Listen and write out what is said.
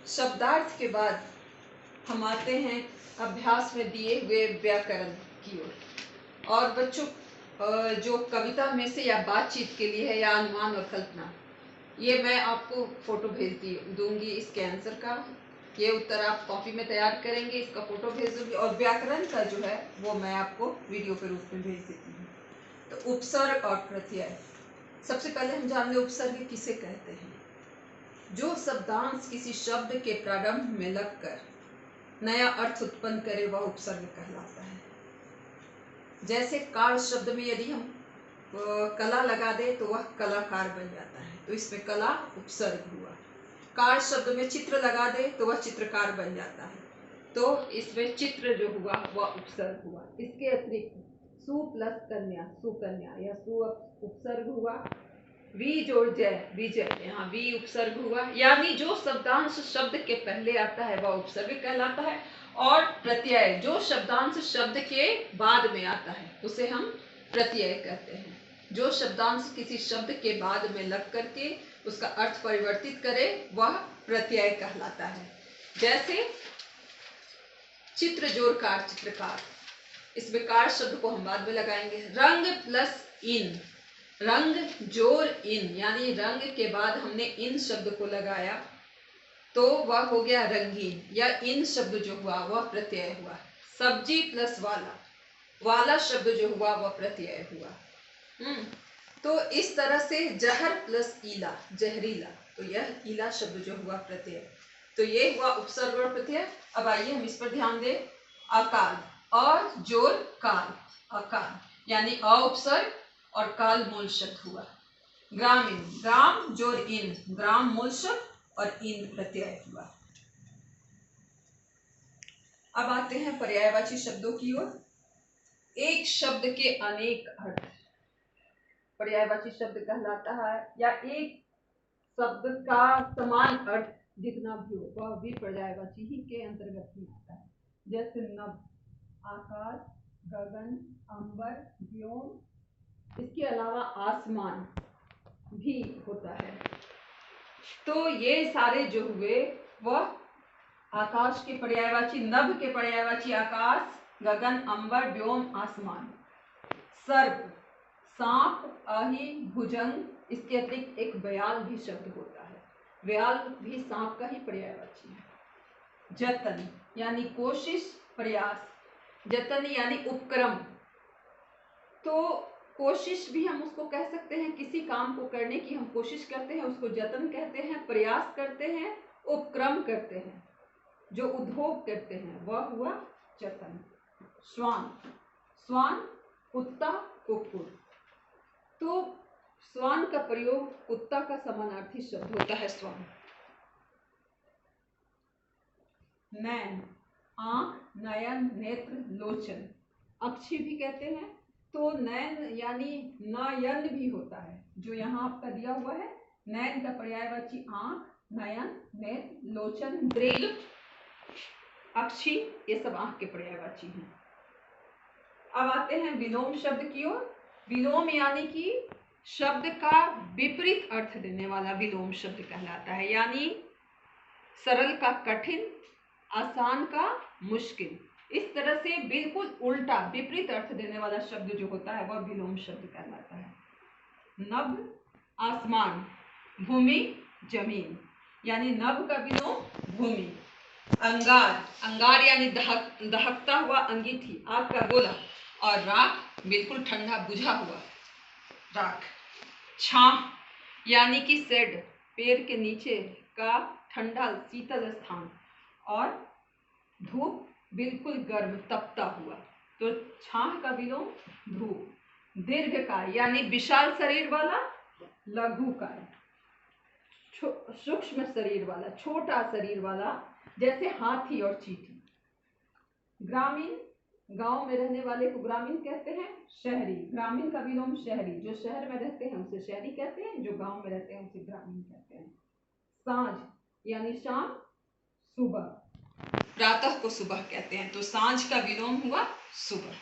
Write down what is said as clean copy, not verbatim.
शब्दार्थ के बाद हम आते हैं अभ्यास में दिए हुए व्याकरण की ओर। और बच्चों, जो कविता में से या बातचीत के लिए है या अनुमान और कल्पना, ये मैं आपको फोटो भेज दूंगी इसके आंसर का। ये उत्तर आप कॉपी में तैयार करेंगे, इसका फोटो भेज दूंगी। और व्याकरण का जो है वो मैं आपको वीडियो के रूप में भेज देती हूँ। तो उपसर्ग और प्रत्यय, सबसे पहले हम जान लें उपसर्ग किसे कहते हैं। जो शब्दांश किसी शब्द के प्रारंभ में लगकर नया अर्थ उत्पन्न करे वह उपसर्ग कहलाता है। जैसे कार शब्द में यदि हम कला लगा दे तो वह कलाकार बन जाता है, तो इसमें कला उपसर्ग हुआ। कार शब्द में चित्र लगा दे तो वह चित्रकार बन जाता है, तो इसमें चित्र जो हुआ वह उपसर्ग हुआ। इसके अतिरिक्त सु प्लस कन्या सुकन्या, यह सु उपसर्ग हुआ। वी जोड़ जय विजय, यहाँ वी उपसर्ग हुआ। यानी जो शब्दांश शब्द के पहले आता है वह उपसर्ग कहलाता है। और प्रत्यय, जो शब्दांश शब्द के बाद में आता है उसे हम प्रत्यय कहते हैं। जो शब्दांश किसी शब्द के बाद में लग करके उसका अर्थ परिवर्तित करे वह प्रत्यय कहलाता है। जैसे चित्र जोड़ कार चित्रकार, इसमें कार शब्द को हम बाद में लगाएंगे। रंग प्लस इन, रंग जोड़ इन, यानी रंग के बाद हमने इन शब्द को लगाया तो वह हो गया रंगीन, या इन शब्द जो हुआ वह प्रत्यय हुआ। सब्जी प्लस वाला, वाला शब्द जो हुआ वह प्रत्यय हुआ। तो इस तरह से जहर प्लस ईला जहरीला, तो यह ईला शब्द जो हुआ प्रत्यय। तो ये हुआ उपसर्ग और प्रत्यय। अब आइए हम इस पर ध्यान दें। अकाल, और जोड़ काल, अकाल यानी अ उपसर्ग और काल मूल शब्द हुआ। ग्रामीण, ग्राम जोड़ इन, ग्राम मूल शब्द और इन प्रत्यय हुआ। अब आते हैं पर्यायवाची शब्दों की ओर। एक शब्द के अनेक अर्थ पर्यायवाची शब्द कहलाता है, या एक शब्द का समान अर्थ जितना भी हो वह भी पर्यायवाची ही के अंतर्गत ही आता है। जैसे नभ, आकाश, गगन, अंबर, व्योम, इसके अलावा आसमान भी होता है। तो ये सारे जो हुए वह आकाश के पर्यायवाची, नभ के पर्यायवाची आकाश, गगन, अंबर, व्योम, आसमान। सर्प, सांप, आही, भुजंग, इसके अतिरिक्त एक व्याल भी शब्द होता है। व्याल भी सांप का ही पर्यायवाची है। जतन यानी कोशिश, प्रयास, जतन यानी उपक्रम। तो कोशिश भी हम उसको कह सकते हैं, किसी काम को करने की हम कोशिश करते हैं उसको जतन कहते हैं। प्रयास करते हैं, उपक्रम करते हैं, जो उद्योग करते हैं वह हुआ जतन। श्वान, श्वान कुत्ता, कुक्कुर। तो श्वान का प्रयोग कुत्ता का समानार्थी शब्द होता है श्वान। नैन, आंख, नयन, नेत्र, लोचन, अक्षी भी कहते हैं। तो नैन यानी नयन भी होता है, जो यहाँ आपका दिया हुआ है। नैन का पर्यायवाची आंख, नयन, नेत्र, लोचन, दृग, अक्षी, ये सब आंख के पर्यायवाची हैं। अब आते हैं विलोम शब्द की ओर। विलोम यानी कि शब्द का विपरीत अर्थ देने वाला विलोम शब्द कहलाता है। यानी सरल का कठिन, आसान का मुश्किल, इस तरह से बिल्कुल उल्टा विपरीत अर्थ देने वाला शब्द जो होता है वह विलोम शब्द कहलाता है। नभ, आसमान, भूमि, जमीन, यानी नभ का विलोम भूमि। अंगार, अंगार यानी दहकता हुआ अंगीठी, आग का गोला। और राख, बिल्कुल ठंडा बुझा हुआ राख। छाह यानी कि शेड, पेड़ के नीचे का ठंडा शीतल स्थान। और धूप, बिल्कुल गर्म तपता हुआ, तो छाह का विलोम धूप। दीर्घकाय यानी विशाल शरीर वाला, लघुकाय सूक्ष्म शरीर वाला, छोटा शरीर वाला, जैसे हाथी और चींटी। ग्रामीण, गांव में रहने वाले को ग्रामीण कहते हैं। शहरी, ग्रामीण का विलोम शहरी, जो शहर में रहते हैं उसे शहरी कहते हैं, जो गांव में रहते हैं उसे ग्रामीण कहते हैं। सांझ यानी शाम, सुबह, प्रातः को सुबह कहते हैं, तो सांझ का विलोम हुआ सुबह।